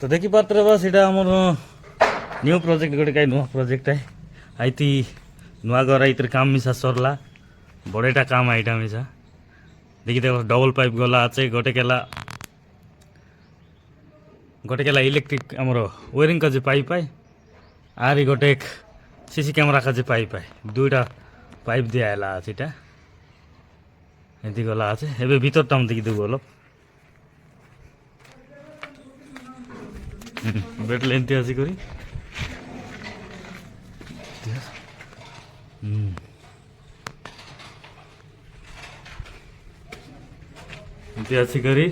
तो देखिपारे बा सीटा आम न्यू प्रोजेक्ट गोटे कहीं नुआ प्रोजेक्ट है आईती नुआ घर आई काम मिसा सरला बड़ेटा काम आईटा मिसा देखी देख डबल पाइप गला आछे गोटे केला इलेक्ट्रिक आमर वेरिंग का जो पाइप है आरी गोटे सीसी कैमेरा का जो पाइप है दुईटा पाइप दिया सीटा एमती गला आछे एबे भीतरटा हम देखी देबो अलग बेट लेनती आसी करी एमती आसी करी